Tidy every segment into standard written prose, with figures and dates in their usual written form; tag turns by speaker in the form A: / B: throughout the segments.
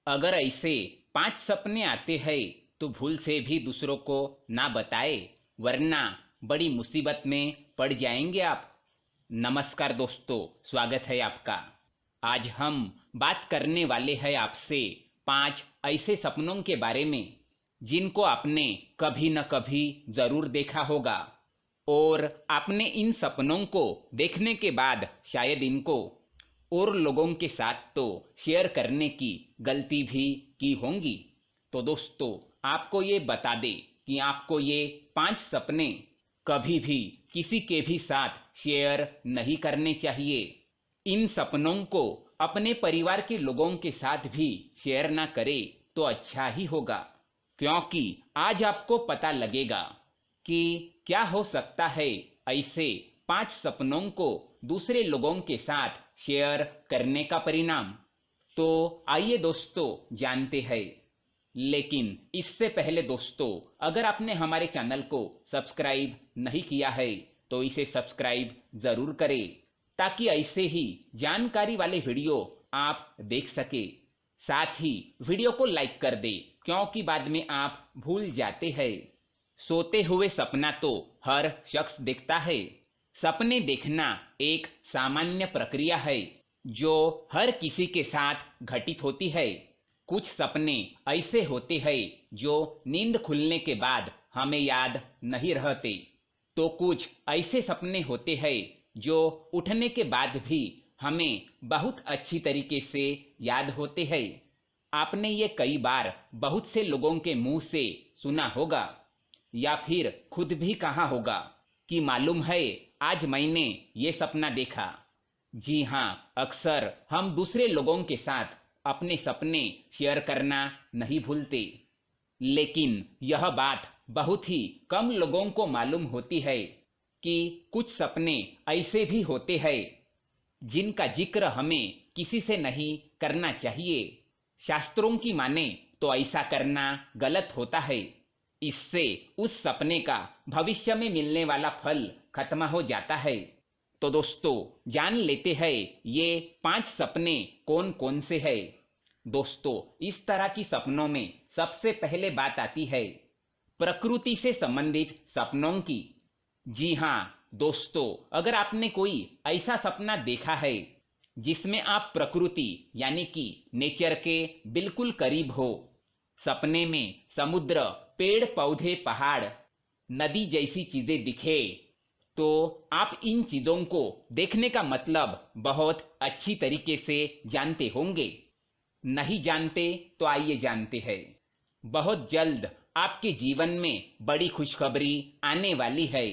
A: अगर ऐसे 5 सपने आते हैं तो भूल से भी दूसरों को ना बताए, वरना बड़ी मुसीबत में पड़ जाएंगे आप। नमस्कार दोस्तों, स्वागत है आपका। आज हम बात करने वाले हैं आपसे 5 ऐसे सपनों के बारे में जिनको आपने कभी न कभी जरूर देखा होगा, और आपने इन सपनों को देखने के बाद शायद इनको और लोगों के साथ तो शेयर करने की गलती भी की होंगी। तो दोस्तों, आपको ये बता दे कि आपको ये 5 सपने कभी भी किसी के भी साथ शेयर नहीं करने चाहिए। इन सपनों को अपने परिवार के लोगों के साथ भी शेयर ना करें तो अच्छा ही होगा, क्योंकि आज आपको पता लगेगा कि क्या हो सकता है ऐसे 5 सपनों को दूसरे लोगों के साथ शेयर करने का परिणाम। तो आइए दोस्तों जानते हैं। लेकिन इससे पहले दोस्तों, अगर आपने हमारे चैनल को सब्सक्राइब नहीं किया है तो इसे सब्सक्राइब जरूर करें, ताकि ऐसे ही जानकारी वाले वीडियो आप देख सके। साथ ही वीडियो को लाइक कर दे, क्योंकि बाद में आप भूल जाते हैं। सोते हुए सपना तो हर शख्स देखता है। सपने देखना एक सामान्य प्रक्रिया है जो हर किसी के साथ घटित होती है। कुछ सपने ऐसे होते हैं जो नींद खुलने के बाद हमें याद नहीं रहते, तो कुछ ऐसे सपने होते हैं जो उठने के बाद भी हमें बहुत अच्छी तरीके से याद होते हैं। आपने ये कई बार बहुत से लोगों के मुंह से सुना होगा, या फिर खुद भी कहा होगा कि मालूम है आज मैंने ये सपना देखा। जी हाँ, अक्सर हम दूसरे लोगों के साथ अपने सपने शेयर करना नहीं भूलते, लेकिन यह बात बहुत ही कम लोगों को मालूम होती है कि कुछ सपने ऐसे भी होते हैं जिनका जिक्र हमें किसी से नहीं करना चाहिए। शास्त्रों की माने तो ऐसा करना गलत होता है। इससे उस सपने का भविष्य में मिलने वाला फल खत्म हो जाता है। तो दोस्तों, जान लेते हैं ये 5 सपने कौन कौन से हैं। दोस्तों, इस तरह की सपनों में सबसे पहले बात आती है प्रकृति से संबंधित सपनों की। जी हाँ दोस्तों, अगर आपने कोई ऐसा सपना देखा है जिसमें आप प्रकृति यानी कि नेचर के बिल्कुल करीब हो, सपने में समुद्र, पेड़ पौधे, पहाड़, नदी जैसी चीजें दिखे, तो आप इन चीजों को देखने का मतलब बहुत अच्छी तरीके से जानते होंगे। नहीं जानते तो आइए जानते हैं। बहुत जल्द आपके जीवन में बड़ी खुशखबरी आने वाली है।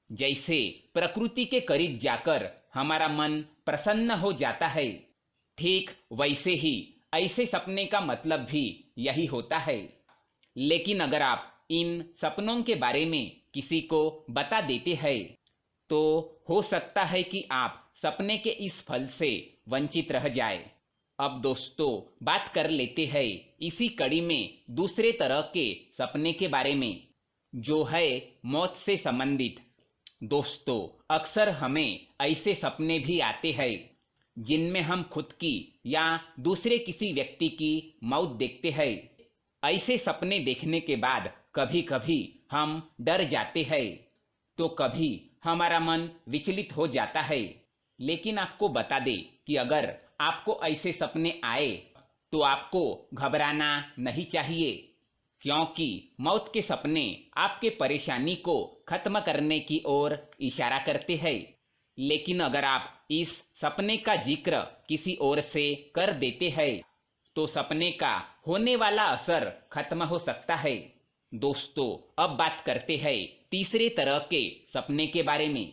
A: जैसे प्रकृति के करीब जाकर हमारा मन प्रसन्न हो जाता है, ठीक वैसे ही ऐसे सपने का मतलब भी यही होता है। लेकिन अगर आप इन सपनों के बारे में किसी को बता देते हैं तो हो सकता है कि आप सपने के इस फल से वंचित रह जाए। अब दोस्तों, बात कर लेते हैं इसी कड़ी में दूसरे तरह के सपने के बारे में, जो है मौत से संबंधित। दोस्तों, अक्सर हमें ऐसे सपने भी आते हैं जिनमें हम खुद की या दूसरे किसी व्यक्ति की मौत देखते हैं। ऐसे सपने देखने के बाद कभी कभी हम डर जाते हैं, तो कभी हमारा मन विचलित हो जाता है। लेकिन आपको बता दें कि अगर आपको ऐसे सपने आए तो आपको घबराना नहीं चाहिए, क्योंकि मौत के सपने आपके परेशानी को खत्म करने की ओर इशारा करते हैं। लेकिन अगर आप इस सपने का जिक्र किसी और से कर देते हैं तो सपने का होने वाला असर खत्म हो सकता है। दोस्तों, अब बात करते हैं तीसरे तरह के सपने के बारे में।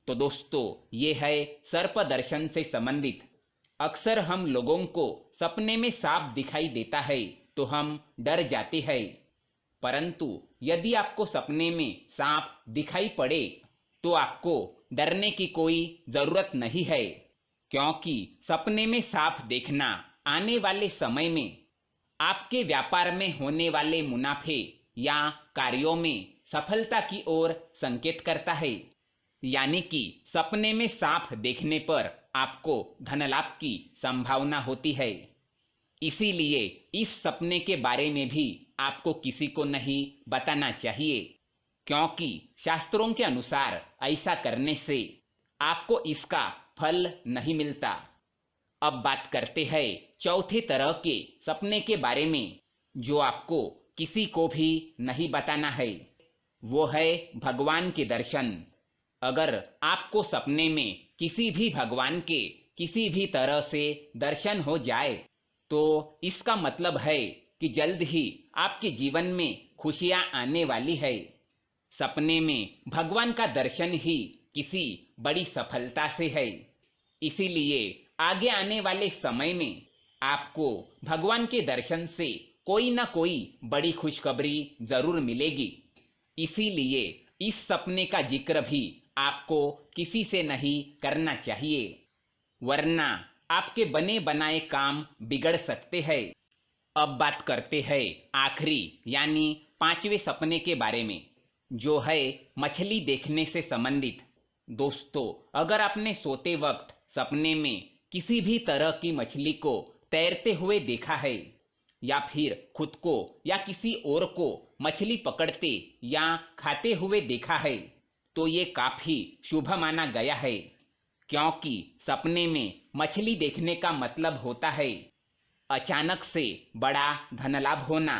A: तो दोस्तों, ये है सर्प दर्शन से संबंधित। अक्सर हम लोगों को सपने में सांप दिखाई देता है तो हम डर जाते हैं, परंतु यदि आपको सपने में सांप दिखाई पड़े तो आपको डरने की कोई जरूरत नहीं है, क्योंकि सपने में सांप देखना आने वाले समय में आपके व्यापार में होने वाले मुनाफे या कार्यों में सफलता की ओर संकेत करता है। यानी कि सपने में सांप देखने पर आपको धन लाभ की संभावना होती है। इसीलिए इस सपने के बारे में भी आपको किसी को नहीं बताना चाहिए, क्योंकि शास्त्रों के अनुसार ऐसा करने से आपको इसका फल नहीं मिलता। अब बात करते हैं चौथे तरह के सपने के बारे में, जो आपको किसी को भी नहीं बताना है। वो है भगवान के दर्शन। अगर आपको सपने में किसी भी भगवान के किसी भी तरह से दर्शन हो जाए, तो इसका मतलब है कि जल्द ही आपके जीवन में खुशियां आने वाली है। सपने में भगवान का दर्शन ही किसी बड़ी सफलता से है। इसीलिए आगे आने वाले समय में आपको भगवान के दर्शन से कोई ना कोई बड़ी खुशखबरी जरूर मिलेगी। इसीलिए इस सपने का जिक्र भी आपको किसी से नहीं करना चाहिए, वरना आपके बने बनाए काम बिगड़ सकते हैं। अब बात करते हैं आखिरी यानी पांचवें सपने के बारे में, जो है मछली देखने से संबंधित। दोस्तों, अगर आपने सोते वक्त सपने में किसी भी तरह की मछली को तैरते हुए देखा है, या फिर खुद को या किसी और को मछली पकड़ते या खाते हुए देखा है, तो ये काफी शुभ माना गया है, क्योंकि सपने में मछली देखने का मतलब होता है अचानक से बड़ा धनलाभ होना।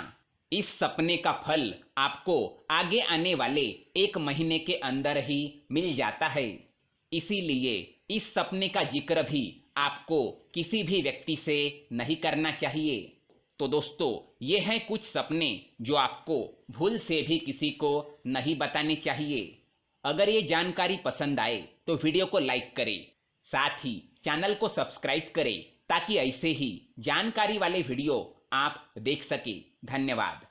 A: इस सपने का फल आपको आगे आने वाले 1 महीने के अंदर ही मिल जाता है। इसीलिए इस सपने का जिक्र भी आपको किसी भी व्यक्ति से नहीं करना चाहिए। तो दोस्तों, ये हैं कुछ सपने जो आपको भूल से भी किसी को नहीं बताने चाहिए। अगर ये जानकारी पसंद आए तो वीडियो को लाइक करें, साथ ही चैनल को सब्सक्राइब करें, ताकि ऐसे ही जानकारी वाले वीडियो आप देख सके। धन्यवाद।